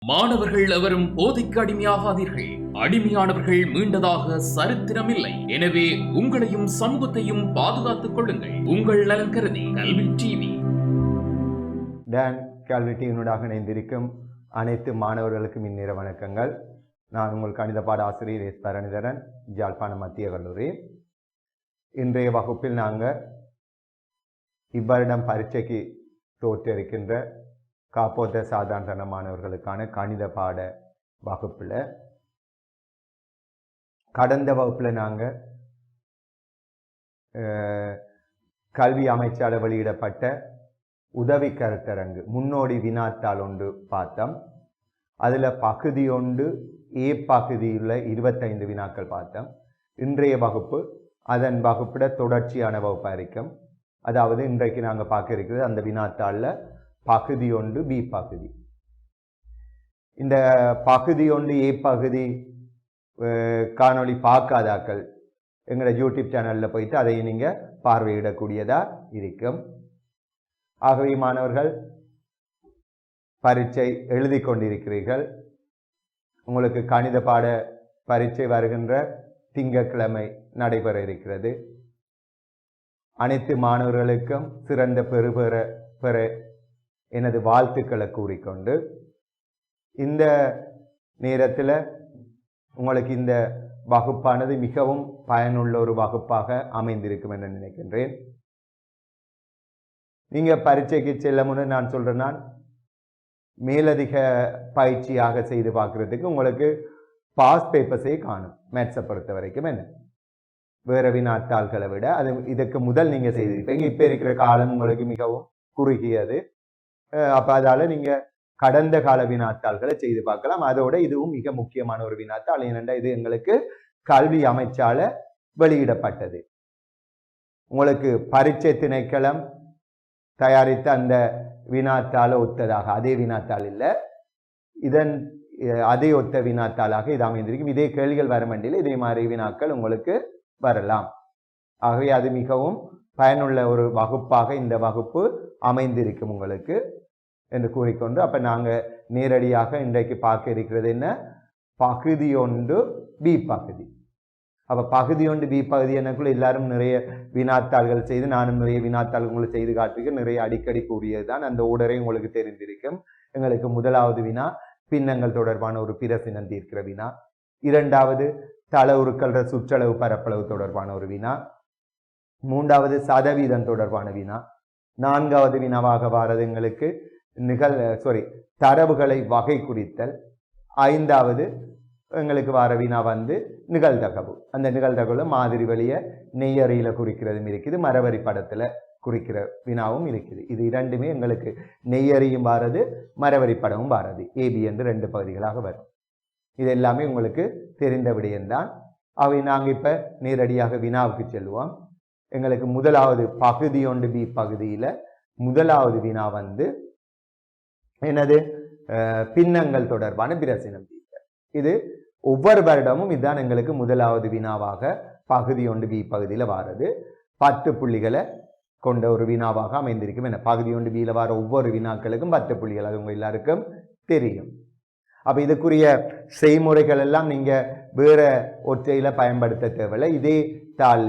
மாணவர்கள் எவரும் போதைக்கு அடிமையாகாதீர்கள். அடிமையானவர்கள் மீண்டதாக சரித்திரமில்லை. எனவே உங்களையும் சமூகத்தையும் பாதுகாத்துக் கொள்ளுங்கள். உங்கள் நலன் கருதி கல்வி டிவி. டான் கல்வி டிவியினூடாக இணைந்திருக்கும் அனைத்து மாணவர்களுக்கும் இந்நேர வணக்கங்கள். நான் உங்கள் கணித பாட ஆசிரியர் எஸ் பரணிதரன், யாழ்ப்பாணம் மத்திய கல்லூரி. இன்றைய வகுப்பில் நாங்கள் இவ்வருடம் பரீட்சைக்கு தோற்றிருக்கின்ற காப்போத்த சாதாரண மாணவர்களுக்கான கணித பாட வகுப்பில் கடந்த வகுப்பில் நாங்கள் கல்வி அமைச்சால் வெளியிடப்பட்ட உதவி கருத்தரங்கு முன்னோடி வினாத்தாள் ஒன்று பார்த்தோம். அதில் பகுதி ஒன்று ஏ பகுதியில் 25 வினாக்கள் பார்த்தோம். இன்றைய வகுப்பு அதன் வகுப்பிட தொடர்ச்சியான வகுப்பாக இருக்கும். அதாவது இன்றைக்கு நாங்கள் பார்க்க இருக்கிறது அந்த வினாத்தாளில் பகுதி ஒன்று பி பகுதி. இந்த பகுதி ஒன்று ஏ பகுதி காணொளி பார்க்காதாக்கள் எங்களோட யூடியூப் சேனலில் போயிட்டு அதை நீங்கள் பார்வையிடக்கூடியதாக இருக்கும். ஆகவே மாணவர்கள் பரீட்சை எழுதி கொண்டிருக்கிறீர்கள். உங்களுக்கு கணித பாட பரீட்சை வருகின்ற திங்கட்கிழமை நடைபெற இருக்கிறது. அனைத்து மாணவர்களுக்கும் சிறந்த பெற எனது வாழ்த்துக்களை கூறிக்கொண்டு இந்த நேரத்தில் உங்களுக்கு இந்த வகுப்பானது மிகவும் பயனுள்ள ஒரு வகுப்பாக அமைந்திருக்கும் என்று நினைக்கின்றேன். நீங்கள் பரீட்சைக்கு செல்ல முன்னு நான் சொல்கிறேன், மேலதிக பயிற்சியாக செய்து பார்க்குறதுக்கு உங்களுக்கு பாஸ் பேப்பர்ஸே காணும். மேத்ஸை பொறுத்த வரைக்கும் என்ன வேறு வினாத்தாள்களை விட அது இதுக்கு முதல் நீங்கள் செய்திருப்பீங்க. இப்போ இருக்கிற காலம் உங்களுக்கு மிகவும் குறுகியது. அப்போ அதால் நீங்கள் கடந்த கால வினாத்தாள்களை செய்து பார்க்கலாம். அதோட இதுவும் மிக முக்கியமான ஒரு வினாத்தாள். ஏனென்றால் இது எங்களுக்கு கல்வி அமைச்சால வெளியிடப்பட்டது. உங்களுக்கு பரீட்சை திணைக்களம் தயாரித்த அந்த வினாத்தாளை ஒத்ததாக, அதே வினாத்தாள் இல்லை, அதே ஒத்த வினாத்தாளாக இது அமைந்திருக்கும். இதே கேள்விகள் வர வேண்டியில் இதே மாதிரி வினாக்கள் உங்களுக்கு வரலாம். ஆகவே அது மிகவும் பயனுள்ள ஒரு வகுப்பாக இந்த வகுப்பு அமைந்திருக்கும் உங்களுக்கு என்று கூறிக்கொண்டு, அப்போ நாங்கள் நேரடியாக இன்றைக்கு பார்க்க இருக்கிறது என்ன, பகுதி ஒன்று பி பகுதி. அப்போ பகுதி ஒன்று பி பகுதி எனக்குள்ள எல்லாரும் நிறைய வினாத்தாள்கள் செய்து, நானும் நிறைய வினாத்தாள் உங்களுக்கு செய்து காட்டுறதுக்கு நிறைய அடிக்கடி கூறியது தான். அந்த ஊடரை உங்களுக்கு தெரிந்திருக்கும். எங்களுக்கு முதலாவது வினா பின்னங்கள் தொடர்பான ஒரு பிரசினம் தீர்க்கிற வினா. இரண்டாவது தளவுருக்கள சுற்றளவு பரப்பளவு தொடர்பான ஒரு வினா. மூன்றாவது சதவீதம் தொடர்பான வினா. நான்காவது வினாவாக வாரது எங்களுக்கு தரவுகளை வகை குறித்தல். ஐந்தாவது எங்களுக்கு வார வினா நிகழ்தகவு. அந்த நிகழ்தகவுல மாதிரி வழியை நெய்யறையில குறிக்கிறதும் இருக்குது, மரவரி படத்துல குறிக்கிற வினாவும் இருக்குது. இது இரண்டுமே எங்களுக்கு நெய்யறியும் வாரது, மரவரி படமும் வாரது. ஏபி என்று 2 பகுதிகளாக வரும். இது எல்லாமே உங்களுக்கு தெரிந்த விடயம்தான். அவை நாங்கள் இப்போ நேரடியாக வினாவுக்கு செல்வோம். எங்களுக்கு முதலாவது பகுதி ஒன்று பி பகுதியில் முதலாவது வினா என்னது, பின்னங்கள் தொடர்பான பிரசினம் தீர்க்க. இது ஒவ்வொரு வருடமும் இதுதான் எங்களுக்கு முதலாவது வினாவாக பகுதி ஒன்று பி பகுதியில் வாரது. 10 புள்ளிகளை கொண்ட ஒரு வினாவாக அமைந்திருக்கும். என்ன பகுதி ஒன்று பியில் வர ஒவ்வொரு வினாக்களுக்கும் 10 புள்ளிகள், அது உங்க எல்லாருக்கும் தெரியும். அப்போ இதுக்குரிய செய்முறைகள் எல்லாம் நீங்கள் வேற ஒற்றையில் பயன்படுத்த தேவையில்லை.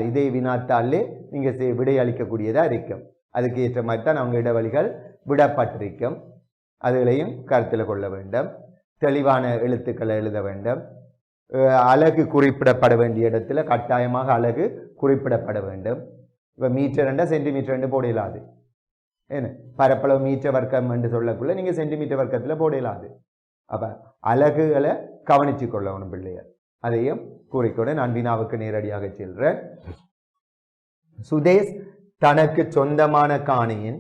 இதே வினாத்தாள்லே நீங்கள் விடை அளிக்கக்கூடியதாக இருக்கும். அதுக்கு ஏற்ற மாதிரி தான் அவங்க இடைவெளிகள் விடப்பட்டிருக்கும். அதுகளையும் கருத்தில் கொள்ள வேண்டும். தெளிவான எழுத்துக்களை எழுத வேண்டும். அலகு குறிப்பிடப்பட வேண்டிய இடத்துல கட்டாயமாக அலகு குறிப்பிடப்பட வேண்டும். இப்போ மீட்டர் 2 சென்டிமீட்டர் 2 போடலாது. என்ன பரப்பளவு மீட்டர் வர்க்கம் என்று சொல்லக்குள்ள நீங்கள் சென்டிமீட்டர் வர்க்கத்தில் போடலாது. அப்போ அலகுகளை கவனித்து கொள்ளணும் பிள்ளையர். அதையும் கூறிக்கொண்டு நான் வினாவுக்கு நேரடியாக செல்றேன். சுதேஷ் தனக்கு சொந்தமான காணியின்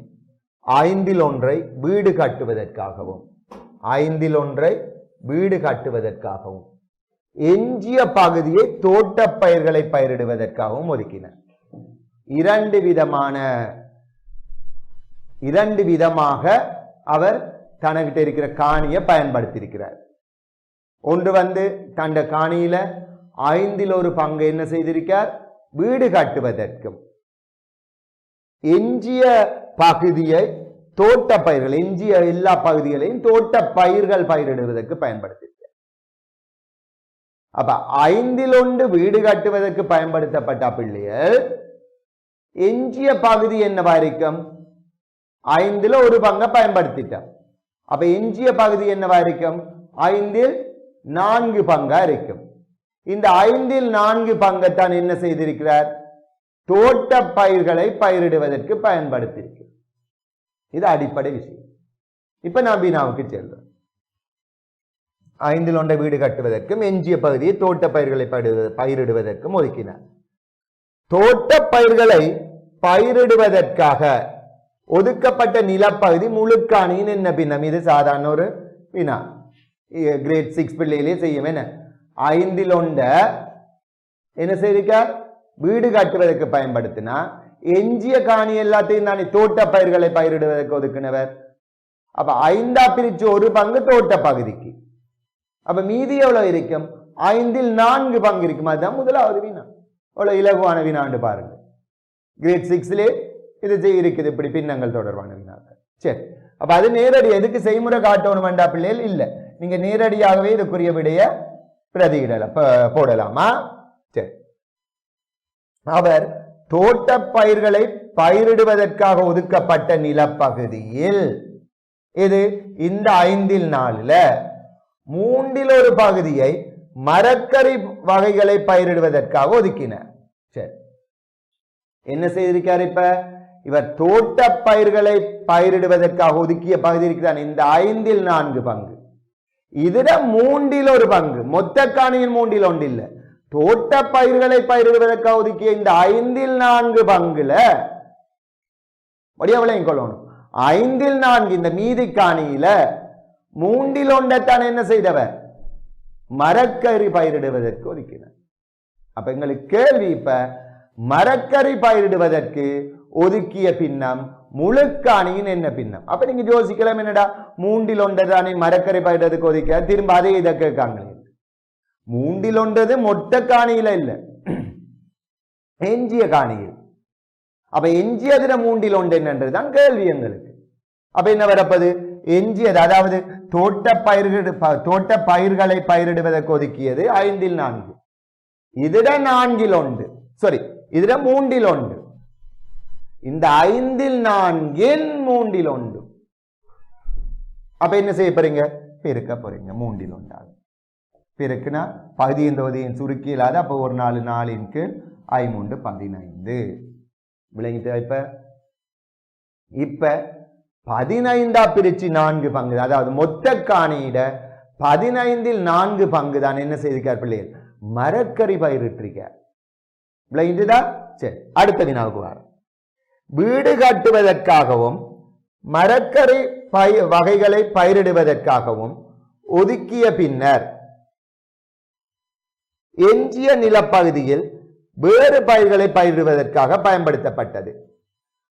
5இல் 1 வீடு கட்டுவதற்காகவும் எஞ்சிய பகுதியை தோட்டப்பயிர்களை பயிரிடுவதற்காகவும் ஒதுக்கினார். இரண்டு விதமாக அவர் தனக்கிட்ட இருக்கிற காணியை பயன்படுத்தியிருக்கிறார். ஒன்று தண்ட காணியில 5இல் 1 பங்கு என்ன செய்திருக்கார், வீடு கட்டுவதற்கும், எஞ்சிய பகுதியை தோட்ட பயிர்கள், எஞ்சிய எல்லா பகுதிகளையும் தோட்ட பயிர்கள் பயிரிடுவதற்கு பயன்படுத்தி. அப்ப 5 வீடு கட்டுவதற்கு பயன்படுத்தப்பட்ட பிள்ளைகள் எஞ்சிய பகுதி என்னவா இருக்கும்? 5 ஒரு பங்கை பயன்படுத்திட்டோம். அப்ப எஞ்சிய பகுதி என்னவா இருக்கும்? 4 பங்கா இருக்கும். இந்த 4 பங்கைத்தான் என்ன செய்திருக்கிறார்? தோட்ட பயிர்களை பயிரிடுவதற்கு பயன்படுத்தியிருக்கிறார். இது அடிப்படை விஷயம். இப்ப நான் வினாவுக்கு செல்றேன். 5 வீடு கட்டுவதற்கும் எஞ்சிய பகுதியை தோட்ட பயிர்களை பயிரிடுவதற்கும் ஒதுக்கினார். தோட்ட பயிர்களை பயிரிடுவதற்காக ஒதுக்கப்பட்ட நிலப்பகுதி முழுக்காணியின் என்ன பின்னம்? இது சாதாரண ஒரு வினா. கிரேட் 6 பிள்ளையிலே செய்யும். என்ன 5 என்ன செய்திருக்கார்? வீடு கட்டுவதற்கு பயன்படுத்தினா எஞ்சிய காணி எல்லாத்தையும் தானே தோட்ட பயிர்களை பயிரிடுவதற்கு ஒதுக்கினவர். அப்ப 5 பிரிச்சு ஒரு பங்கு தோட்ட பகுதிக்கு. அப்ப மீதி எவ்வளவு இருக்கும்? 4 பங்கு இருக்கும். அதுதான் முதலாவது வினா. அவ்வளவு இலகுவான வினாண்டு பாருங்க. கிரேட் 6 இது இருக்குது இப்படி பின்னங்கள் தொடர்பான வினாக்கள். சரி, அப்ப அது நேரடி எதுக்கு செய்முறை காட்டணும் வேண்டா பிள்ளைகள் இல்ல, நீங்க நேரடியாகவே இதுக்குரிய விடைய பிரதியிடலாம் போடலாமா? சரி, அவர் தோட்ட பயிர்களை பயிரிடுவதற்காக ஒதுக்கப்பட்ட நிலப்பகுதியில் இது இந்த 5 3 ஒரு பகுதியை மரக்கறி வகைகளை பயிரிடுவதற்காக ஒதுக்கினார். சரி, என்ன செய்திருக்கார்? இப்ப இவர் தோட்ட பயிர்களை பயிரிடுவதற்காக ஒதுக்கிய பகுதி இருக்கிறான் இந்த 4 பங்கு. இதுல 3 ஒரு பங்கு, மொத்த காணியின் 3 இல்ல, தோட்ட பயிர்களை பயிரிடுவதற்காக ஒதுக்கிய இந்த 4 பங்குல வடிவங்களையும் கொள்ளணும். 4 இந்த மீதி காணியில 3 என்ன செய்தவர்? மரக்கறி பயிரிடுவதற்கு ஒதுக்கினார். அப்ப எங்களுக்கு கேள்வி, இப்ப மரக்கறி பயிரிடுவதற்கு ஒதுக்கிய பின்னம் முழுக்காணியின் என்ன பின்னம்? அப்ப நீங்க யோசிக்கலாம், என்னடா 3 தானே மரக்கறி பயிரிடுவதற்கு ஒதுக்க, திரும்ப அதே இதை கேட்காங்க. 3 மொத்த காணியில இல்ல, எஞ்சிய காணியில். அப்ப எஞ்சியதுல 3 என்னன்றதுதான் கேள்வி எங்களுக்கு. அப்ப என்ன வரப்பது? எஞ்சியது, அதாவது தோட்ட பயிர்களை பயிரிடுவதற்கு ஒதுக்கியது 4. இதுல 4 சாரி, இதுல 3 இந்த 5 அப்ப என்ன செய்ய போறீங்க? பெருக்க போறீங்க. 3 பெருக்குனா பகுதியின் தொகுதியின் சுருக்கி இல்லாத, அப்ப ஒரு 4 4 கீழ் 5 15 விளங்கிட்டு. இப்ப 15 பிரிச்சு 4 பங்கு, அதாவது மொத்த காணியிட 15 பங்கு தான் என்ன செய்திருக்கார் பிள்ளைகள்? மரக்கறி பயிரிட்டிருக்கார். விளங்கிட்டுதா? சரி, அடுத்த வினாவுக்கு வர. வீடு கட்டுவதற்காகவும் மரக்கறி வகைகளை பயிரிடுவதற்காகவும் ஒதுக்கிய பின்னர் எஞ்சிய நிலப்பகுதியில் வேறு பயிர்களை பயிரிடுவதற்காக பயன்படுத்தப்பட்டது.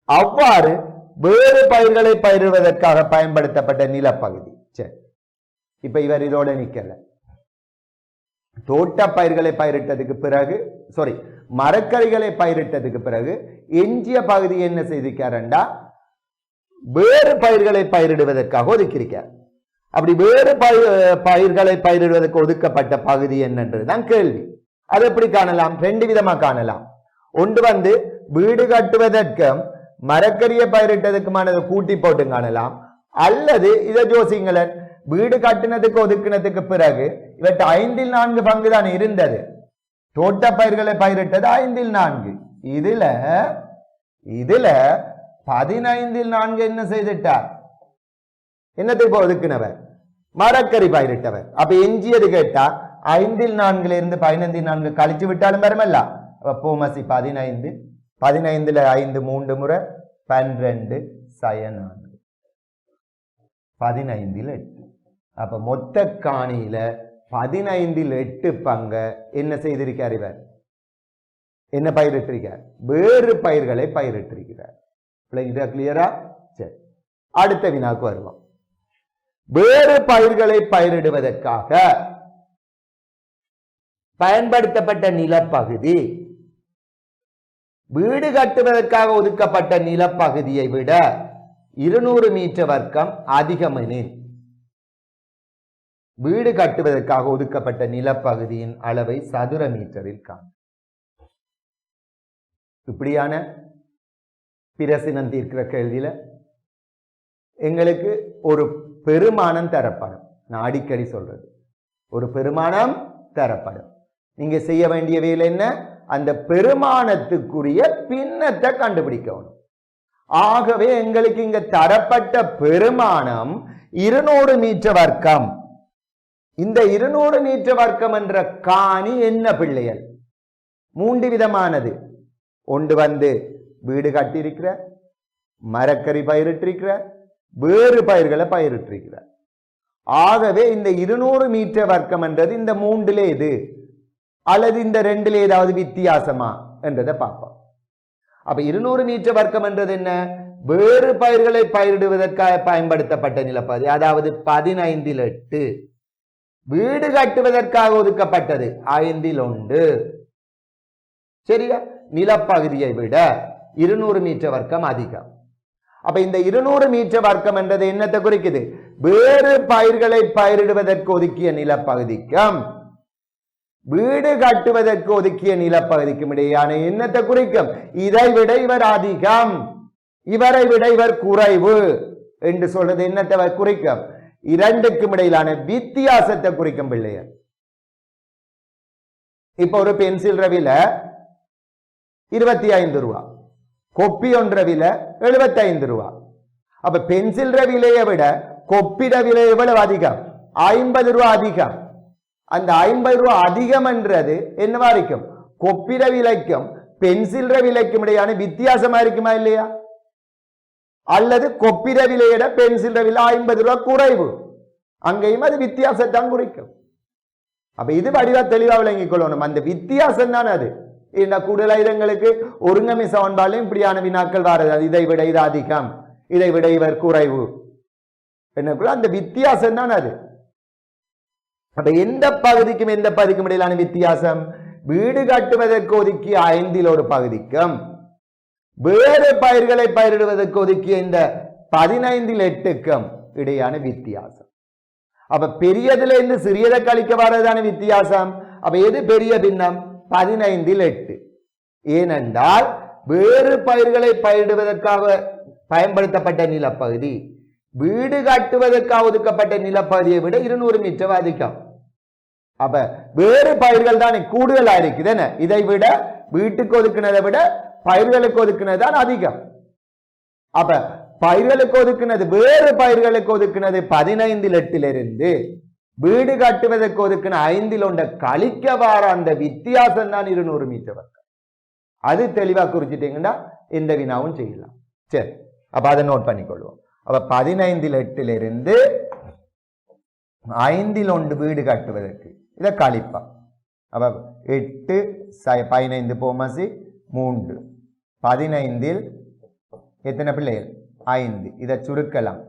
அவ்வாறு வேறு பயிர்களை பயிரிடுவதற்காக பயன்படுத்தப்பட்ட நிலப்பகுதி. சரி, இப்ப இவர் இதோட நிக்கல. தோட்ட பயிர்களை பயிரிட்டதுக்கு பிறகு, சாரி, மரக்கறிகளை பயிரிட்டதுக்கு பிறகு எஞ்சிய பகுதி என்ன செய்திருக்காருண்டா வேறு பயிர்களை பயிரிடுவதற்காக ஒதுக்கியிருக்கார். அப்படி வேறு பயிர்களை பயிரிடுவதற்கு ஒதுக்கப்பட்ட பகுதி என்னன்றதுதான் கேள்வி. அது எப்படி காணலாம்? 2 விதமா காணலாம். ஒன்று வீடு கட்டுவதற்கும் மரக்கறியை பயிரிட்டதுக்குமானது கூட்டி போட்டு காணலாம். அல்லது இதை ஜோசிங்களன், வீடு கட்டினதுக்கு ஒதுக்கினதுக்கு பிறகு இவற்றை 5 பங்கு தான் இருந்தது, தோட்ட பயிர்களை பயிரிட்டது 5 இதுல 15 என்ன செய்துட்டார்? என்னத்தை ஒதுக்கினவர்? மரக்கறி பயிரிட்டவர். அப்ப எஞ்சியது கேட்டா 5 இருந்து 15 கழிச்சு விட்டாலும் பெருமல்ல. போமசி 15 15 5 3 முறை 12 4 15 8. அப்ப மொத்த காணியில 15 8 பங்க என்ன செய்திருக்கார்? இவர் என்ன பயிரிட்டிருக்கார்? வேறு பயிர்களை பயிரிட்டிருக்கிறார். கிளியரா? சரி, அடுத்த வினாக்கு வருவோம். வேறு பயிர்களை பயிரிடுவதற்காக பயன்படுத்தப்பட்ட நிலப்பகுதி வீடு கட்டுவதற்காக ஒதுக்கப்பட்ட நிலப்பகுதியை விட 200 மீட்டர் வர்க்கம் அதிகமெனில் வீடு கட்டுவதற்காக ஒதுக்கப்பட்ட நிலப்பகுதியின் அளவை சதுர மீட்டரில் காணும். இப்படியான பிரசினம் தீர்க்கிற கேள்வியில எங்களுக்கு ஒரு பெருமானம் தரப்படும். நான் அடிக்கடி சொல்றது, ஒரு பெருமானம் தரப்படும். நீங்க செய்ய வேண்டிய வேலை என்ன? அந்த பெருமானத்துக்குரிய பின்னத்தை கண்டுபிடிக்கணும். ஆகவே எங்களுக்கு இங்க தரப்பட்ட பெருமானம் 200 மீட்டர் வர்க்கம். இந்த 200 மீட்டர் வர்க்கம் என்ற காணி என்ன பிள்ளைகள்? 3 விதமானது. ஒன்று வீடு கட்டியிருக்கிற, மரக்கறி பயிரிட்டிருக்கிற, வேறு பயிர்களை பயிரிட்டிருக்கிற. ஆகவே இந்த 200 மீட்டர் வர்க்கம் என்றது இந்த 3 எது அல்லது இந்த 2 ஏதாவது வித்தியாசமா என்றதை பார்ப்போம். அப்ப 200 மீட்டர் வர்க்கம் என்றது என்ன? வேறு பயிர்களை பயிரிடுவதற்காக பயன்படுத்தப்பட்ட நிலப்பகுதி, அதாவது 15/8. வீடு கட்டுவதற்காக ஒதுக்கப்பட்டது 5/1. சரியா? நிலப்பகுதியை விட 200 மீட்டர் வர்க்கம் அதிகம். அப்ப இந்த 200 மீட்டர் வர்க்கம் என்றது என்னத்தை குறிக்குது? வேறு பயிர்களை பயிரிடுவதற்கு ஒதுக்கிய நிலப்பகுதிக்கும் வீடு கட்டுவதற்கு ஒதுக்கிய நிலப்பகுதிக்கும் இடையான என்னத்தை குறிக்கும்? இதை விட இவர் அதிகம், இவரை விட இவர் குறைவு என்று சொல்றது என்னத்தை குறிக்கும்? இரண்டுக்கும் இடையிலான வித்தியாசத்தை குறிக்கும் பிள்ளையர். இப்ப ஒரு பென்சில் விலை 25 ரூபா, கொப்பி ஒன்ற விலை 75 ரூபா. அப்ப பென்சில் விலையை விட கொப்பிட விலை எவ்வளவு அதிகம்? 50 ரூபா அதிகம். அந்த 50 ரூபா அதிகம் என்றது என்னவா இருக்கும்? கொப்பிட விலைக்கும் பென்சில் விலைக்கும் இடையான வித்தியாசமா இருக்குமா இல்லையா? அல்லது கொப்பிட விலையிட பென்சில் விலை 50 ரூபா குறைவு, அங்கேயும் அது வித்தியாசத்தான் குறிக்கும். அப்ப இது வடிவா தெளிவா விளங்கிக் கொள்ளணும். அந்த வித்தியாசம் தான் அது. இந்த கூடுதலாயுதங்களுக்கு ஒருங்கமை சமன்பாடுலையும் இப்படியான வினாக்கள் வாரது. இதை விட இது அதிகம், இதை விட இவர் குறைவு என்னக்குள்ள அந்த வித்தியாசம் தான் அது. அப்ப எந்த பகுதிக்கும் எந்த பகுதிக்கும் இடையிலான வித்தியாசம்? வீடு கட்டுவதற்கு ஒதுக்கிய 5/1 பகுதிக்கும் வேறு பயிர்களை பயிரிடுவதற்கு ஒதுக்கிய இந்த 15/8க்கும் இடையான வித்தியாசம். அப்ப பெரியதுல இருந்து சிறியதை கழிக்க வரதான வித்தியாசம். அப்ப எது பெரிய பின்னம்? 15/8. ஏனென்றால் வேறு பயிர்களை பயிரிடுவதற்காக பயன்படுத்தப்பட்ட நிலப்பகுதி வீடு கட்டுவதற்காக ஒதுக்கப்பட்ட நிலப்பகுதியை விட 200 மீட்டர் அதிகம். அப்ப வேறு பயிர்கள் தான் கூடுதலா இருக்குது. இதை விட வீட்டுக்கு ஒதுக்கினதை விட பயிர்களுக்கு ஒதுக்கினது தான் அதிகம். அப்ப பயிர்களுக்கு ஒதுக்கினது, வேறு பயிர்களுக்கு ஒதுக்கினது 15/8 வீடு கட்டுவதற்கு ஒதுக்கின 5/1 கழிக்க வார அந்த வித்தியாசம் தான் 200 மீட்டர் வர்க்கம். அது தெளிவா குறிச்சிட்டீங்கன்னா எந்த வினாவும் செய்யலாம். சரி, அப்ப அதை நோட் பண்ணிக்கொள்வோம். அப்ப 15/8 5/1 வீடு கட்டுவதற்கு இதை கழிப்பா. அப்ப 8 15 போமசி 3 15 எத்தனை பிள்ளைகள்? 5. இதை சுருக்கலாம்,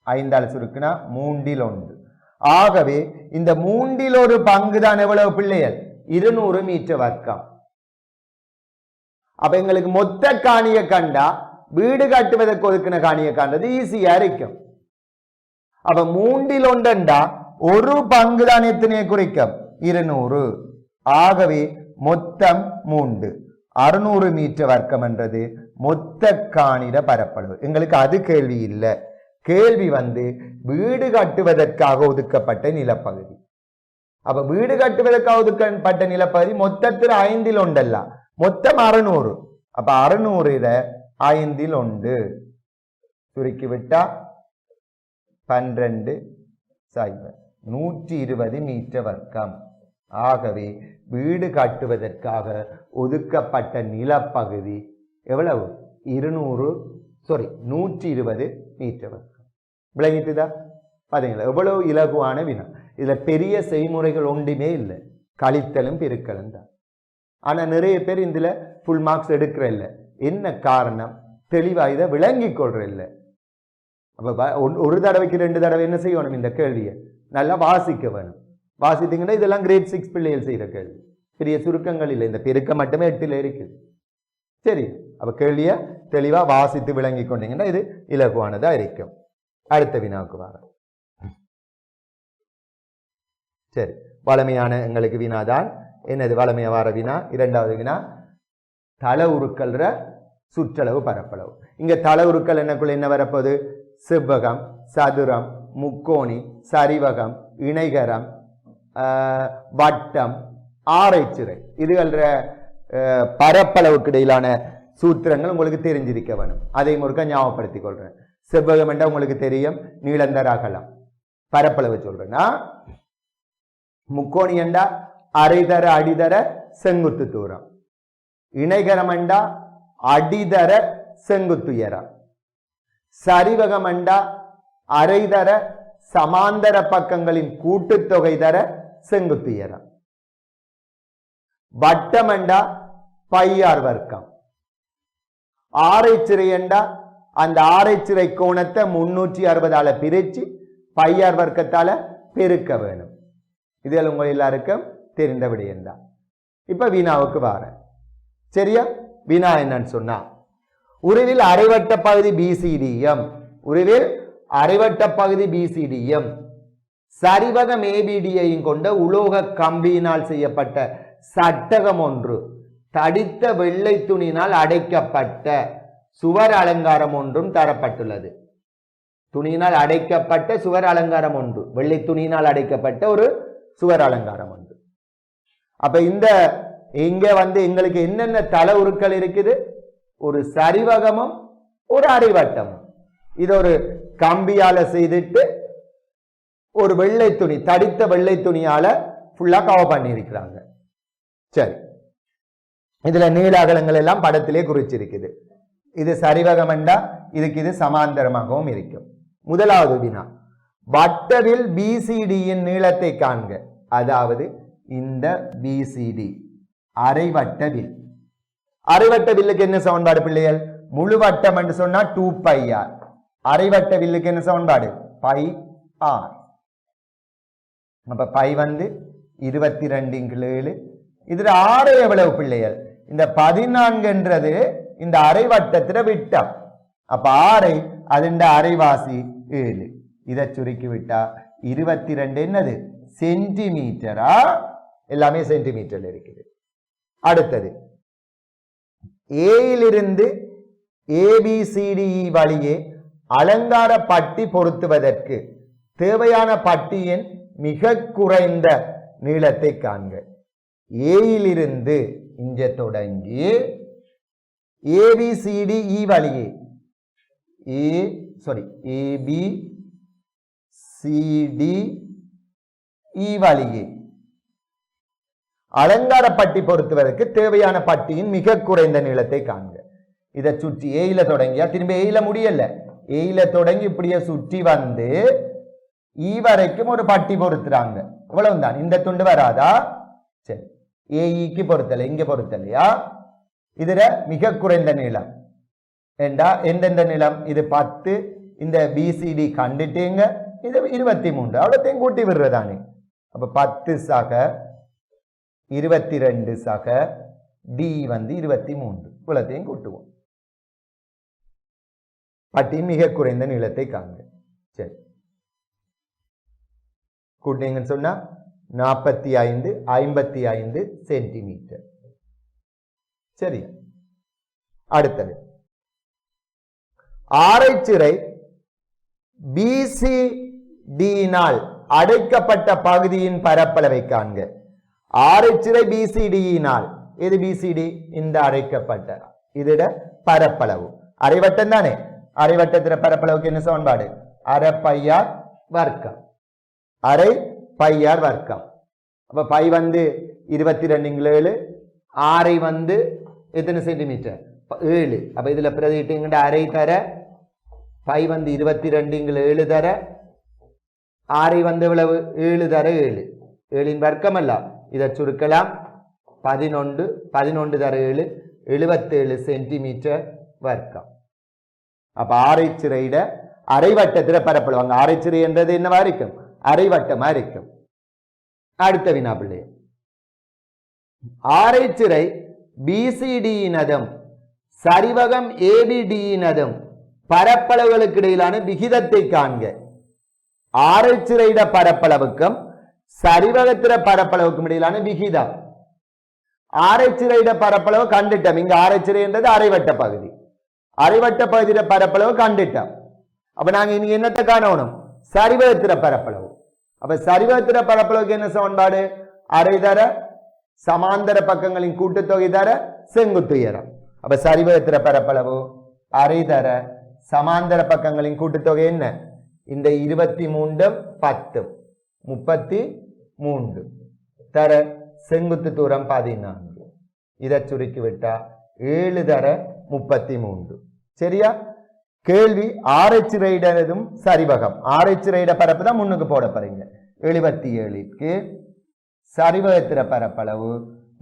5ஆல் சுருக்குனா 3/1. ஆகவே இந்த 3/1 பங்கு தான் எவ்வளவு பிள்ளைகள்? 200 மீட்டர் வர்க்கம். அப்ப எங்களுக்கு மொத்த காணிய கண்டா வீடு கட்டுவதற்கு ஒதுக்கின காணிய காண்றது ஈஸியா இருக்கும். அப்ப 3/1 ஒரு பங்கு தான் எத்தனையை குறிக்கும்? 200. ஆகவே மொத்தம் 3 600 மீட்டர் வர்க்கம் என்றது மொத்த காணிட பரப்பளவு. எங்களுக்கு அது கேள்வி இல்லை. கேள்வி வீடு கட்டுவதற்காக ஒதுக்கப்பட்ட நிலப்பகுதி. அப்ப வீடு கட்டுவதற்காக ஒதுக்கப்பட்ட நிலப்பகுதி மொத்தத்தில் 5/1 மொத்தம் 600. அப்ப 600 5/1 சுருக்கிவிட்டா 12 120 மீட்டர் வர்க்கம். ஆகவே வீடு கட்டுவதற்காக ஒதுக்கப்பட்ட நிலப்பகுதி எவ்வளவு? 120 மீட்டர் வர்க்கம். விளங்கிட்டுதா? பாத்தீங்களா எவ்வளவு இலகுவான வினா. இதுல பெரிய செய்முறைகள் ஒன்றுமே இல்லை, கழித்தலும் பெருக்கலும் தான். ஆனா நிறைய பேர் இதுல ஃபுல் மார்க்ஸ் எடுக்கிற இல்லை. என்ன காரணம்? தெளிவா இதை விளங்கிக் கொள்ற இல்லை. அப்ப ஒரு தடவைக்கு 2 தடவை என்ன செய்யணும்? இந்த கேள்வியை நல்லா வாசிக்க வேணும். வாசித்தீங்கன்னா இதெல்லாம் கிரேட் 6 பிள்ளைகள் செய்யற கேள்வி. பெரிய சுருக்கங்கள் இல்லை, இந்த பெருக்கம் மட்டுமே 8ல் இருக்குது. சரி, அப்ப கேள்வியை தெளிவா வாசித்து விளங்கி கொண்டீங்கன்னா இது இலகுவானதா இருக்கும். அடுத்த வினாவுக்கு வர. சரி, வளமையான எங்களுக்கு வினாதான். என்னது வளமையா வார வினா? இரண்டாவது வினா, தள உருக்கல்ற சுற்றளவு பரப்பளவு. இங்க தள உருக்கல் என்னக்குள்ள என்ன வரப்போகுது? செவ்வகம், சதுரம், முக்கோணி, சரிவகம், இணைகரம், வட்டம், ஆரைச்சிறை, இதுகள பரப்பளவுக்கு இடையிலான சூத்திரங்கள் உங்களுக்கு தெரிஞ்சிருக்க வேணும். அதை முழுக்க ஞாபகப்படுத்திக் கொள்றேன். செவ்வகம் என்ற உங்களுக்கு தெரியும், நீளந்தர அகலம். பரப்பளவு சொல்றேன்னா, முக்கோணி என்றா அரைதர அடிதர செங்குத்து தூரம், இணைகரம் என்றா அடிதர செங்குத்துயரம், சரிவகம் என்றா அரைதர சமாந்தர பக்கங்களின் கூட்டுத்தொகை தர செங்குத்துயரம், வட்டம் என்றா பையார் வர்க்கம், ஆரைச்சிறை என்றா அந்த ஆரைச்சிறை கோணத்தை 360 பிரிச்சு பையார் வர்க்கத்தால பெருக்க வேணும். இதில் உங்க எல்லாருக்கும் தெரிந்த விடயம்தான். இப்ப வினாவுக்கு வாரேன். சரியா? வினா என்னன்னு சொன்னா, உருவில் அரைவட்ட பகுதி பிசிடிஎம், உருவில் அரைவட்ட பகுதி பிசிடிஎம் சரிவகம் ஏபிடியையும் கொண்ட உலோக கம்பியினால் செய்யப்பட்ட சட்டகம் ஒன்று தடித்த வெள்ளை துணியினால் அடைக்கப்பட்ட சுவர் அலங்காரம் ஒன்றும் தரப்பட்டுள்ளது. துணியினால் அடைக்கப்பட்ட சுவர் அலங்காரம் ஒன்று, வெள்ளை துணியினால் அடைக்கப்பட்ட ஒரு சுவர் அலங்காரம் ஒன்று. அப்ப இந்த இங்க எங்களுக்கு என்னென்ன தள உருக்கள் இருக்குது? ஒரு சரிவகமும் ஒரு அரைவட்டமும். இது ஒரு கம்பியால செய்துட்டு ஒரு வெள்ளை துணி, தடித்த வெள்ளை துணியால ஃபுல்லா கவர் பண்ணி இருக்கிறாங்க. சரி, இதுல நீள அகலங்கள் எல்லாம் படத்திலே குறிச்சிருக்குது. இது சரிவகம் என்றா இதுக்கு இது சமாந்தரமாகவும் இருக்கும். முதலாவது வினா, வட்டவில் பிசிடியின் நீளத்தை காண்க. அதாவது இந்த பிசிடி அரைவட்ட வில். அரைவட்ட வில்லுக்கு என்ன சமன்பாடு பிள்ளைகள்? முழு வட்டம் என்று சொன்னா 2πr. அரைவட்ட வில்லுக்கு என்ன சமன்பாடு? πr. அப்ப π 22/7. இதுல 6 எவ்வளவு பிள்ளைகள்? இந்த 14 என்றது இந்த அரைவட்டத்தில விட்டம். அப்ப 6 அதிண்ட அரைவாசி 7. இதை சுருக்கி விட்டா 22 என்னது? சென்டிமீட்டரா? எல்லாமே சென்டிமீட்டர்ல இருக்குது. அடுத்தது, ஏயிலிருந்து ஏபிசிடிஇ வழியே அலங்கார பட்டி பொருத்துவதற்கு தேவையான பட்டியின் மிக குறைந்த நீளத்தை காண்க. ஏயிலிருந்து இங்க தொடங்கி ஏபிசிடிஇ வழியே ஏபிசிடிஇ வழியே அலங்கார பட்டி பொருத்துவதற்கு தேவையான பட்டியின் மிக குறைந்த நீளத்தை காண்க. இதை சுற்றி ஏயில தொடங்கியா திரும்ப ஏயில முடியல, ஏயில தொடங்கி இப்படியே சுற்றி வந்து ஈ வரைக்கும் ஒரு பட்டி பொருத்துறாங்க. இவ்வளவுதான். இந்த துண்டு வராதா? சரி, ஏஇக்கு பொருத்தல, இங்க பொருத்தலையா? இதுல மிக குறைந்த நீளம் ஏண்டா எந்தெந்த நீளம்? இது 10. இந்த பிசிடி கண்டுட்டீங்க, இது 23. அவ்வளோத்தையும் கூட்டி விடுறதானே. அப்ப 10 சக 22 சக டி 23. இவ்வளத்தையும் கூட்டுவோம். பட்டியின் மிக குறைந்த நீளத்தை காண்க. சரி, கூட்டிங்கன்னு சொன்னா 45 சென்டிமீட்டர். சரி, அடுத்தது, ஆரைச்சிறை பிசிடியினால் அடைக்கப்பட்ட பகுதியின் பரப்பளவை காண்க. ஆரைச்சிறை பிசிடியினால், இது பிசிடி, இந்த அடைக்கப்பட்ட இதோட பரப்பளவு. அரைவட்டம் தானே, அரைவட்டத்தில பரப்பளவுக்கு என்ன சமன்பாடு? அரை பையார் வர்க்கம். அரை பையார் வர்க்கம். அப்ப பை 22/7, ஆரை எத்தனை சென்டிமீட்டர்? 7. அப்ப இதுல பிரதிட்டீங்க அரை தர, பை 22/7 தர, ஆரை எவ்வளவு? 7 தர 7. 7 வர்க்கம் அல்ல, இதை சுருக்கலாம். 11 தர 7 77 சென்டிமீட்டர் வர்க்கம். அப்ப ஆரைச்சிறையிட அரைவட்டத்தில பரப்பளவு. ஆரைச்சிறை என்றது என்னவா இருக்கும்? அரைவட்டமா இருக்கும். அடுத்த வினா பிள்ளை, ஆரைச்சிறை பிசிடியினதும் சரிவகம் ஏபிடியினதும் பரப்பளவுகளுக்கு இடையிலான விகிதத்தை காண்க. ஆரைச்சிறையிட பரப்பளவுக்கும் சரிவகத்திர பரப்பளவுக்கும் இடையிலான விகிதம். ஆரைச்சிறையிட பரப்பளவு கண்டுட்டோம். இங்க ஆரைச்சிறை என்றது அரைவட்ட பகுதி. அரைவட்ட பகுதியில பரப்பளவு கண்டுட்டோம். அப்ப நாங்க இனி என்னத்தை காணணும்? சரிவகத்திர பரப்பளவு. அப்ப சரிவகத்திர பரப்பளவுக்கு என்ன சமன்பாடு? அரை தர சமாந்தர பக்கங்களின் கூட்டுத்தொகை தர செங்குத்து உயரம். அப்ப சரிவகத்திர பரப்பளவு அரை தர சமாந்தர பக்கங்களின் கூட்டுத்தொகை என்ன? இந்த 23 10 33 தர செங்குத்து தூரம் 14. இதை சுருக்கி விட்டா 7 தர 33. சரியா? கேள்வி ஆரைச்சிறையிடதும் சரிவகம். ஆரைச்சிறையிட பரப்பு தான் முன்னுக்கு போட போறீங்க. 77க்கு சரிவகத்திர பரப்பளவு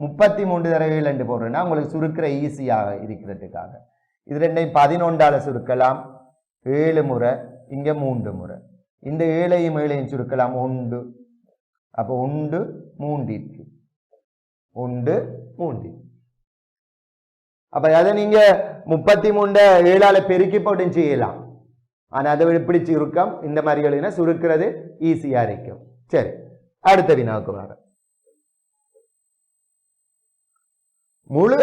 33 தர 7 போடுறேன்னா உங்களுக்கு சுருக்கிற ஈஸியாக இருக்கிறதுக்காக இது ரெண்டையும் 11ஆல சுருக்கலாம். 7 முறை, இங்க 3 முறை. இந்த 7ஐயும் 7ஐயும் சுருக்கலாம். 1. அப்ப 1 3க்கு 1 3. அப்ப அதை நீங்க 33 7ஆல பெருக்கி போட்டு செய்யலாம். ஆனா அதை இப்படி சுருக்கம் இந்த மாதிரி சுருக்கிறது ஈஸியா இருக்கும். சரி, அடுத்த வினாவுக்கு வர. முழு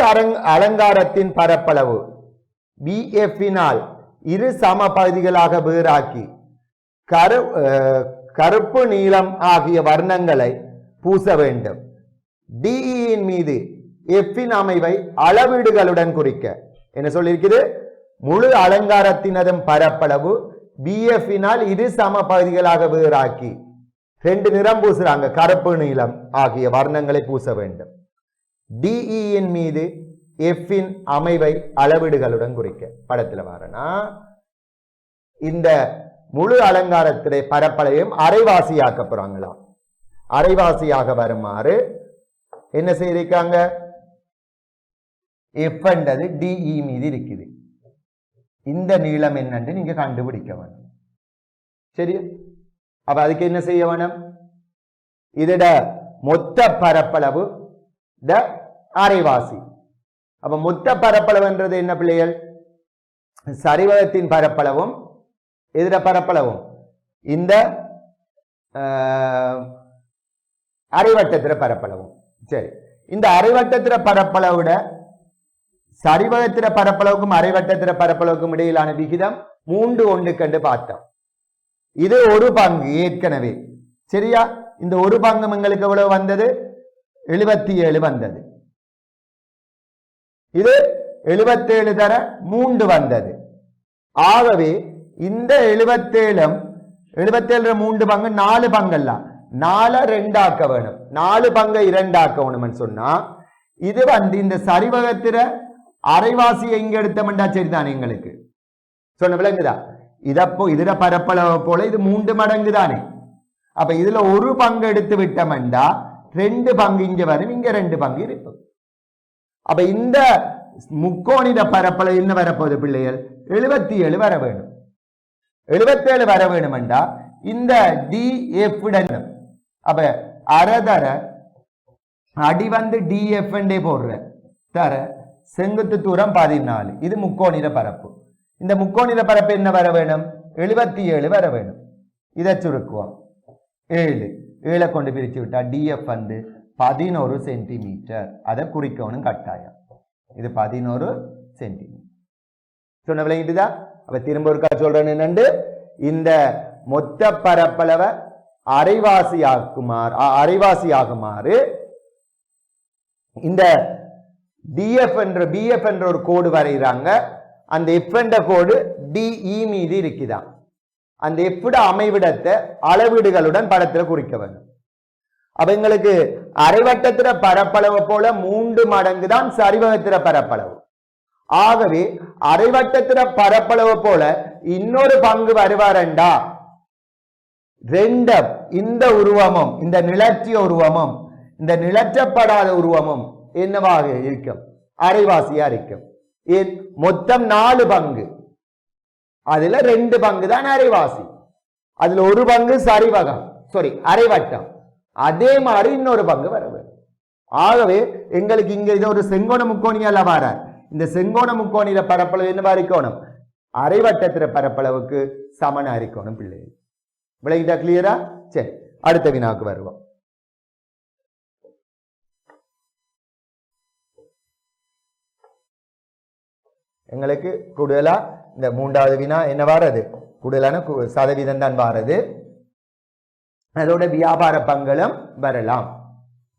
அலங்காரத்தின் பரப்பளவு BFனால் இரு சம பகுதிகளாக வேறாக்கி கருப்பு நீலம் ஆகிய வர்ணங்களை பூச வேண்டும். DEயின் மீது Fன் அமைவை அளவீடுகளுடன் குறிக்க. என்ன சொல்லியிருக்குது? முழு அலங்காரத்தினதும் பரப்பளவு BFனால் இரு சம பகுதிகளாக வேறாக்கி 2 நிறம் பூசுறாங்க, கருப்பு நீலம் ஆகிய வர்ணங்களை பூச வேண்டும். DEயின் மீது Fன் அமைவை அளவீடுகளுடன் குறிக்க. படத்துல வரனா இந்த முழு அலங்காரத்திலே பரப்பளவையும் அரைவாசியாக்க போறாங்களாம். அரைவாசியாக வருமாறு என்ன செய்திருக்காங்க? F என்றது DE மீது இருக்குது. இந்த நீளம் என்னன்னு நீங்க கண்டுபிடிக்க வேணும். சரியா? அப்ப அதுக்கு என்ன செய்ய வேணும்? இதோட மொத்த பரப்பளவு அரைவாசி. அப்ப மொத்த பரப்பளவுன்றது என்ன பிள்ளைகள்? சரிவகத்தின் பரப்பளவும் எதிர பரப்பளவும் இந்த அரைவட்டத்திர பரப்பளவும். சரி, இந்த அரைவட்டத்திர பரப்பளவுட சரிவகத்திர பரப்பளவுக்கும் அரைவட்டத்திர பரப்பளவுக்கும் இடையிலான விகிதம் 3:1 கண்டு பார்த்தோம். இது ஒரு பங்கு ஏற்கனவே. சரியா? இந்த ஒரு பங்கு எங்களுக்கு எவ்வளவு வந்தது? 77 வந்தது. இது 77 தர 3 வந்தது. ஆகவே இந்த 77 3 பங்கு 4 பங்கல்ல 4 2 ஆக்க வேணும். 4 பங்கை 2 ஆக்க வேணும்னு சொன்னா இது இந்த சரிவகத்திர அரைவாசியை இங்க எடுத்தோம்டா சரிதான். எங்களுக்கு சொன்ன விளங்குதா? இதர பரப்பளவு போல இது 3 மடங்கு தானே. அப்ப இதுல ஒரு பங்கு எடுத்து விட்டோம்டா 2 பங்கு இங்க வரும், இங்க 2 பங்கு இருக்கும். அப்ப இந்த முக்கோணிட பரப்பளவு என்ன வரப்போகுது பிள்ளைகள்? 77 வர வேணும். 77 வர வேணும்டா இந்த DF அப்ப அரைதர அடி DF போடுற தர செங்குத்து தூரம் 14. இது முக்கோணிட பரப்பு. இந்த முக்கோணிட பரப்பு என்ன வர வேணும்? 77 வர வேணும். இதை சுருக்குவோம். 7 கொண்டு பிரிச்சு விட்டா DF 11 சென்டிமீட்டர். அதை குறிக்கணும் கட்டாயம். இது 11 சென்டிமீட்டர். சொன்ன விளங்கிட்டுதா? அப்ப திரும்ப ஒருக்கா சொல்றேன் என்னண்டு, இந்த மொத்த பரப்பளவை அரைவாசியாகுமாறு இந்த BF என்ற ஒரு கோடு வரைகிறாங்க. அந்த F என்ற கோடு DE மீது இருக்குதான். அந்த F அமைவிடத்தை அளவீடுகளுடன் படத்தில் குறிக்க வேண்டும். அப்ப எங்களுக்கு அரைவட்டத்திர பரப்பளவு போல 3 மடங்கு தான் சரிவகத்திர பரப்பளவு. ஆகவே அரைவட்டத்திர பரப்பளவு போல இன்னொரு பங்கு வருவாரண்டா 2 இந்த உருவமும் இந்த நிலற்றிய உருவமும் இந்த நிலற்றப்படாத உருவமும் என்னவாக இருக்கும்? அரைவாசியா இருக்கும். மொத்தம் 4 பங்கு, அதுல 2 பங்கு தான் அரைவாசி. அதுல ஒரு பங்கு சரிவகம், அரைவட்டம். அதே மாதிரி இன்னொரு பங்கு வர வேண்டும். ஆகவே எங்களுக்கு இங்க இது ஒரு செங்கோண முக்கோணியால வர இந்த செங்கோண முக்கோணில பரப்பளவு என்னவா இருக்கணும்? அரைவட்டத்திர பரப்பளவுக்கு சமனா இருக்கணும் பிள்ளைகள். விளங்கிட்டா? கிளியரா? சரி, அடுத்த வினாவுக்கு வருவோம். எங்களுக்கு கூடுதலா இந்த மூன்றாவது வினா என்ன வாரது? கூடுதலான சதவீதம் தான் வாரது. அதோட வியாபார பங்களும் வரலாம்,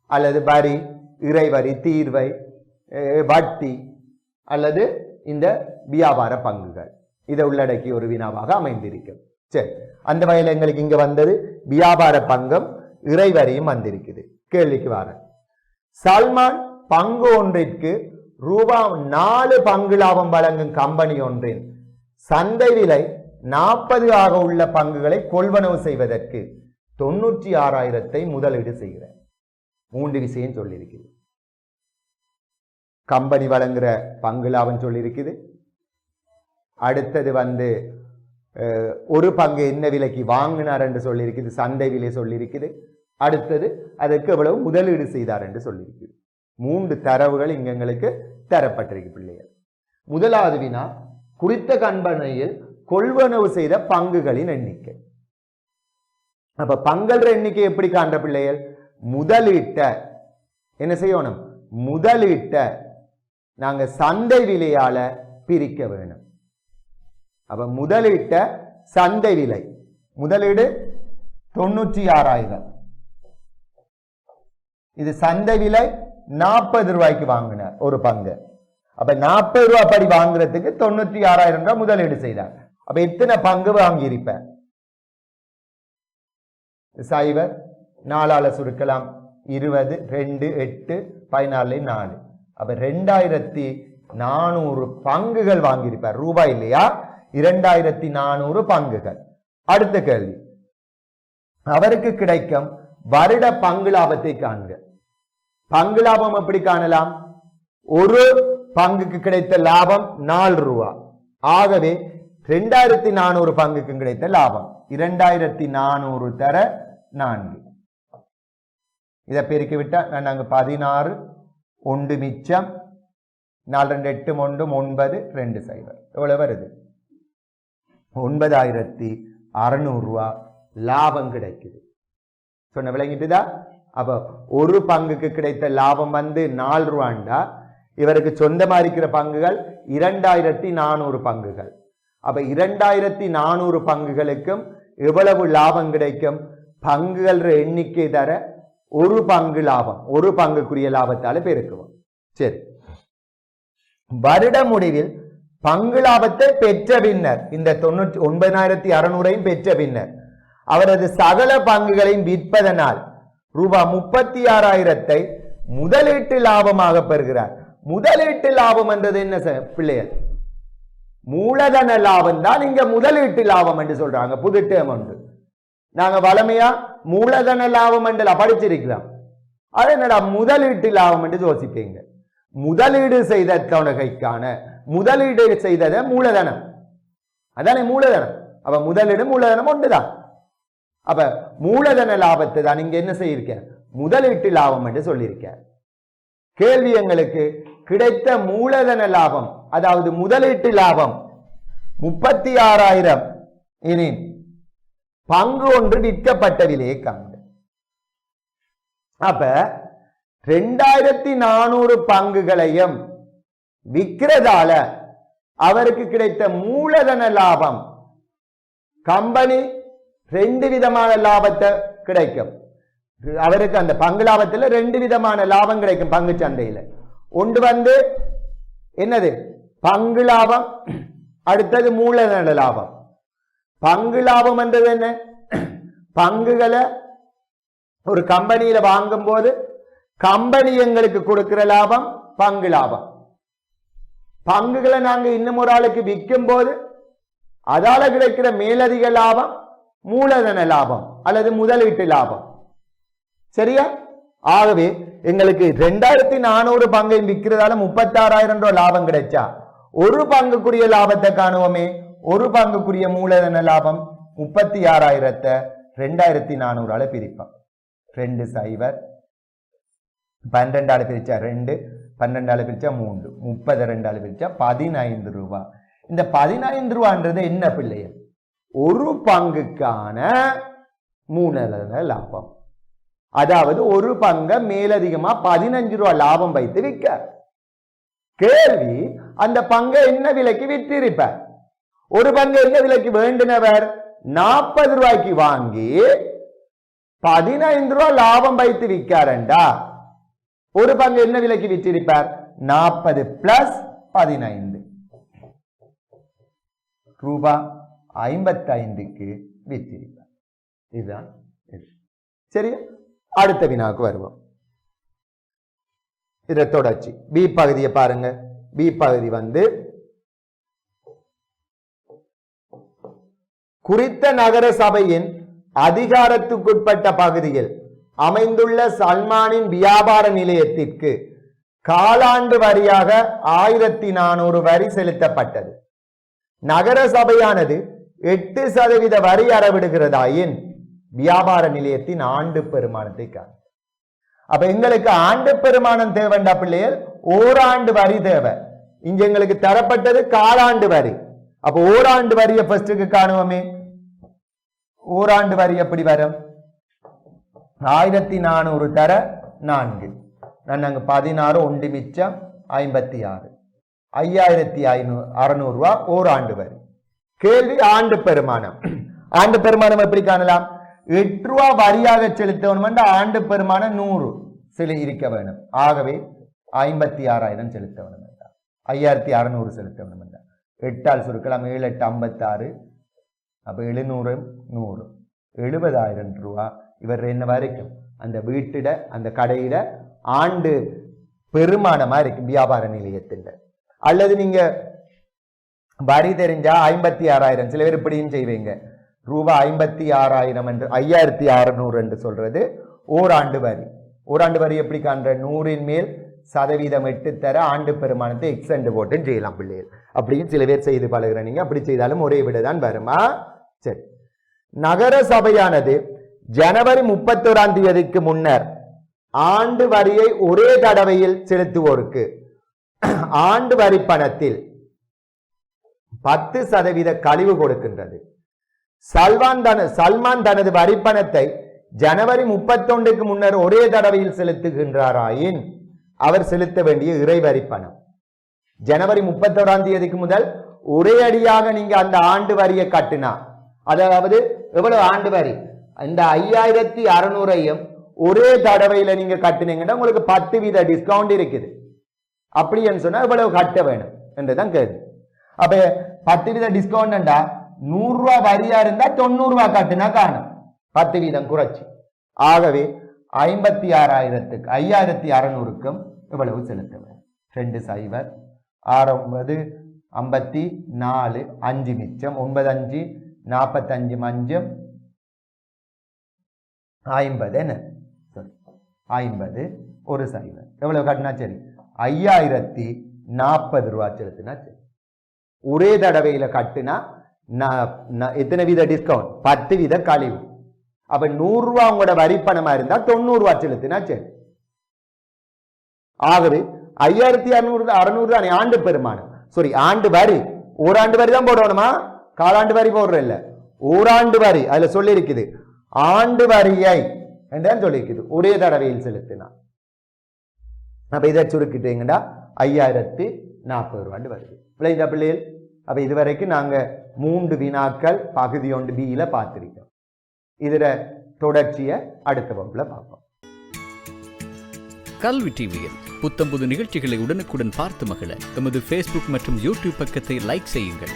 அல்லது வரி, இறைவரி, தீர்வை, வட்டி, அல்லது இந்த வியாபார பங்குகள், இதை உள்ளடக்கி ஒரு வினாவாக அமைந்திருக்கும். சரி, அந்த வகையில் எங்களுக்கு இங்க வந்தது வியாபார பங்கும் இறைவரியும் வந்திருக்குது. கேள்விக்கு வர, சல்மான் பங்கு ஒன்றிற்கு ரூபாய் 4 பங்கு லாபம் வழங்கும் கம்பெனி ஒன்றின் சந்தை விலை 40 ஆக உள்ள பங்குகளை கொள்வனவு செய்வதற்கு 96,000 முதலீடு செய்கிறார். 3 விஷயம் சொல்லியிருக்குது. கம்பெனி வழங்குற பங்கு லாபம் சொல்லியிருக்குது. அடுத்தது ஒரு பங்கு என்ன விலைக்கு வாங்கினார் என்று சொல்லியிருக்குது, சந்தை விலை சொல்லியிருக்குது. அடுத்தது அதற்கு எவ்வளவு முதலீடு செய்தார் என்று சொல்லியிருக்குது. 3 தரவுகள் இங்க எங்களுக்கு தரப்பட்டிருக்கு பிள்ளைகள். முதலாவது வினா, குறித்த கம்பெனியில் கொள்வனவு செய்த பங்குகளின் எண்ணிக்கை. அப்ப பங்குகள் எண்ணிக்கை எப்படி காண்ற பிள்ளைகள்? முதலீட்ட என்ன செய்யணும்? முதலீட்ட நாங்க சந்தை விலையால பிரிக்க வேணும். அப்ப முதலீட்ட சந்தை விலை, முதலீடு 96,000, இது சந்தை விலை 40 ரூபாய்க்கு வாங்கினார் ஒரு பங்கு. அப்ப 40 ரூபாய் படி வாங்குறதுக்கு 96,000 ரூபாய் முதலீடு செய்தார். அப்ப எத்தனை பங்கு வாங்கி இருப்ப? 0 4ஆல சுருக்கலாம், 20, 2, 8, 14, 4. அப்ப 2,400 பங்குகள் வாங்கியிருப்பார். ரூபாய் இல்லையா? 2,400 பங்குகள். அடுத்த கேள்வி, அவருக்கு கிடைக்கும் வருட பங்கு லாபத்தை காண்க. பங்கு லாபம் எப்படி காணலாம்? ஒரு பங்குக்கு கிடைத்த லாபம் 4 ரூபாய். ஆகவே 2,400 பங்குக்கு கிடைத்த லாபம் 2,400 தர 4. இதை பெருக்கி விட்டா நாங்க 16, 1 மிச்சம், 4 2 8 1 9 2 0. எவ்வளவு வருது? 9,600 ரூபாய் லாபம் கிடைக்குது. சொன்ன விளங்கிட்டுதா? அப்ப ஒரு பங்குக்கு கிடைத்த லாபம் 4 ரூபாண்டா, இவருக்கு சொந்தமா இருக்கிற பங்குகள் 2,400 பங்குகள். அப்ப 2,400 பங்குகளுக்கும் எவ்வளவு லாபம் கிடைக்கும்? பங்குகள் எண்ணிக்கை தர ஒரு பங்கு லாபம், ஒரு பங்குக்குரிய லாபத்தால பெருக்குவோம். சரி, வருட முடிவில் பங்கு லாபத்தை பெற்ற பின்னர், இந்த 99,600 பெற்ற பின்னர் அவரது சகல பங்குகளையும் விற்பதனால் ரூபாய் 36,000 முதலீட்டு லாபமாக பெறுகிறார். முதலீட்டு லாபம் என்றது என்ன பிள்ளைகள்? மூலதன லாபம் தான் இங்க முதலீட்டு லாபம் என்று சொல்றாங்க. புது டேம் ஒன்று. நாங்க வளமையா மூலதன லாபம் என்று படிச்சிருக்கிறோம். அது என்னடா முதலீட்டு லாபம் என்று யோசிப்பீங்க. முதலீடு செய்த தொகைக்கான முதலீடு செய்தத மூலதனம், அதானே மூலதனம். அப்ப முதலீடு மூலதனம் ஒன்றுதான். அப்ப மூலதன லாபத்தை தான் இங்க என்ன செய்யிருக்க? முதலீட்டு லாபம் என்று சொல்லியிருக்க. கேள்வி எங்களுக்கு கிடைத்த மூலதன லாபம், அதாவது முதலீட்டு லாபம் 36,000 எனின் பங்கு ஒன்று விற்கப்பட்ட விலையை காண்க. அப்ப 2,400 பங்குகளையும் விற்கிறதால அவருக்கு கிடைத்த மூலதன லாபம், கம்பெனி 2 விதமான லாபத்தை கிடைக்கும். அவருக்கு அந்த பங்கு லாபத்தில் 2 விதமான லாபம் கிடைக்கும் பங்கு சந்தையில். ஒன்று என்னது? பங்கு லாபம், அடுத்தது மூலதன லாபம். பங்கு லாபம் என்றது என்ன? பங்குகளை ஒரு கம்பெனியில வாங்கும் போது கம்பெனி எங்களுக்கு கொடுக்கிற லாபம் பங்கு லாபம். பங்குகளை நாங்க இன்னும் ஒரு ஆளுக்கு விற்கும் போது அதால கிடைக்கிற மேலதிக லாபம் மூலதன லாபம் அல்லது முதலீட்டு லாபம். சரியா? ஆகவே எங்களுக்கு 2,400 பங்கை விற்கிறதால 36,000 ரூபாய் லாபம் கிடைச்சா ஒரு பங்குக்குரிய லாபத்தை காணுவோமே. ஒரு பங்குக்குரிய மூலதன லாபம் 36,000 2,400 பிரிப்போம். 2 0 12 பிரிச்சா 2, 12 பிரிச்சா 3, 32 பிரிச்சா 15 ரூபா. இந்த 15 ரூபான்றது என்ன பிள்ளைகள்? ஒரு பங்குக்கான மூலதன லாபம். அதாவது ஒரு பங்க மேலதிகமா 15 ரூபாய் லாபம் வைத்து விற்க. கேள்வி, அந்த பங்கை என்ன விலைக்கு விற்றிருப்ப? ஒரு பங்கு என்ன விலைக்கு வேண்டினவர் 40 ரூபாய்க்கு வாங்கி 15 ரூபாய் லாபம் வைத்து விற்காரண்டா ஒரு பங்கு என்ன விலைக்கு விற்றிருப்பார்? 40 பிளஸ் 15 ரூபாய் 55க்கு விற்றிருப்பார். இதுதான் சரியா? அடுத்த வினாக்கு வருவோம். இதை தொடர்ச்சி பி பகுதியை பாருங்க. பி பகுதி குறித்த நகர சபையின் அதிகாரத்துக்குட்பட்ட பகுதியில் அமைந்துள்ள சல்மானின் வியாபார நிலையத்திற்கு காலாண்டு வரியாக 1400 வரி செலுத்தப்பட்டது. நகர சபையானது 8% வரி அறவிடுகிறதாயின் வியாபார நிலையத்தின் ஆண்டு பெருமானத்தை காண. அப்ப எங்களுக்கு ஆண்டு பெருமானம் தேவைண்டா பிள்ளைகள், ஓராண்டு வரி தேவை. இங்க எங்களுக்கு தரப்பட்டது காலாண்டு வரி. அப்ப ஓராண்டு வரிய ஃபர்ஸ்டுக்கு காணுவோமே. ஓராண்டு வரி எப்படி வரும்? 1400 தர 4, நாங்க 16 ஒன்று மிச்சம் 56, 5600 ரூபாய் ஓராண்டு வரி. கேள்வி, ஆண்டு பெருமானம். ஆண்டு பெருமானம் எப்படி காணலாம்? 8 ரூபாய் வரியாக செலுத்தணும். ஆண்டு பெருமானம் 100 இருக்க வேணும். ஆகவே 56000 செலுத்த வேணும். 5600 செலுத்த வேணும். 8ஆல் சுருக்கலாம். 7 8 56, அப்ப 700 100 70000 ரூபாய். இவர் என்ன வரைக்கும் அந்த வீட்டிட அந்த கடையிட ஆண்டு பெருமானமா இருக்கும் வியாபார நிலையத்தின். அல்லது நீங்க வரி தெரிஞ்சா 56000, சில பேர் இப்படியும் செய்வீங்க. ரூபாய் 56000 என்று 5600 என்று சொல்றது ஓராண்டு வரி. ஓராண்டு வரி எப்படி காண்ற? 100 மேல் சதவீதம் 8 தர ஆண்டு பெருமானத்தை எக்ஸ்டெண்ட் போட்டு செய்யலாம் பிள்ளைகள். அப்படியும் சில பேர் செய்து பழகிற. நீங்க அப்படி செய்தாலும் ஒரே விடதான் வருமா? சரி. நகர சபையானது ஜனவரி 31ஆம் தேதிக்கு முன்னர் ஆண்டு வரியை ஒரே தடவையில் செலுத்துவோருக்கு ஆண்டு வரி பணத்தில் 10% கழிவு கொடுக்கின்றது. சல்மான் தனது வரிப்பணத்தை ஜனவரி 31க்கு முன்னர் ஒரே தடவையில் செலுத்துகின்றாராயின் அவர் செலுத்த வேண்டிய இறைவரி பணம் ஜனவரி 31ஆம் தேதிக்கு முதல் ஒரே அடியாக நீங்க அந்த ஆண்டு வரியை கட்டினா, அதாவது எவ்வளவு ஆண்டு வரி? இந்த 5600ஐயும் ஒரே தடவையில நீங்க கட்டினீங்கன்னா உங்களுக்கு 10% டிஸ்கவுண்ட் இருக்குது. அப்படின்னு சொன்னா இவ்வளவு கட்ட வேணும் என்றுதான் கேள்வி. அப்ப 10% டிஸ்கவுண்ட்டா 100 ரூபாய் வரியா இருந்தா 90 ரூபாய் கட்டினா காணும் 10% குறைச்சி. ஆகவே 56000க்கு 5600க்கும் இவ்வளவு செலுத்த வேண்டும். 2 0 6 9 54 5 மிச்சம் 9 5 45 5 50 என்ன 50 ஒரு 0 எவ்வளவு கட்டினா சரி 5040 ரூபாய் செலுத்தினா சரி. ஒரே தடவையில கட்டினா எத்தனை வீத டிஸ்கவுண்ட்? 10% கழிவு. அப்ப 100 ரூபாய் உங்களோட வரி பணமா இருந்தா 90 ரூபாய் செலுத்தினா சரி. ஆகவே 5600 தானே ஆண்டு பெருமானம். சாரி, ஆண்டு வரி. ஓராண்டு வரி தான் போடணுமா? காலாண்டு வரி போடுற இல்ல, ஓராண்டு வரி. அதுல சொல்லி இருக்குது ஆண்டு வரியை என்றான் சொல்லி இருக்குது ஒரே தடவையில் செலுத்தினா. அப்ப இதை சுருக்கிட்டீங்கன்னா 5040 ரூபாய் வருது. விளைந்த பிள்ளைகள். அப்ப இதுவரைக்கும் நாங்க 3 வினாக்கள் பகுதி 1 B பார்த்திருக்கோம். இதுல தொடர்ச்சியை அடுத்த வகுப்புல பார்ப்போம். கல்வி டிவியில் புத்தம்புது நிகழ்ச்சிகளை உடனுக்குடன் பார்த்து மகிழ எமது Facebook மற்றும் YouTube பக்கத்தை லைக் செய்யுங்கள்.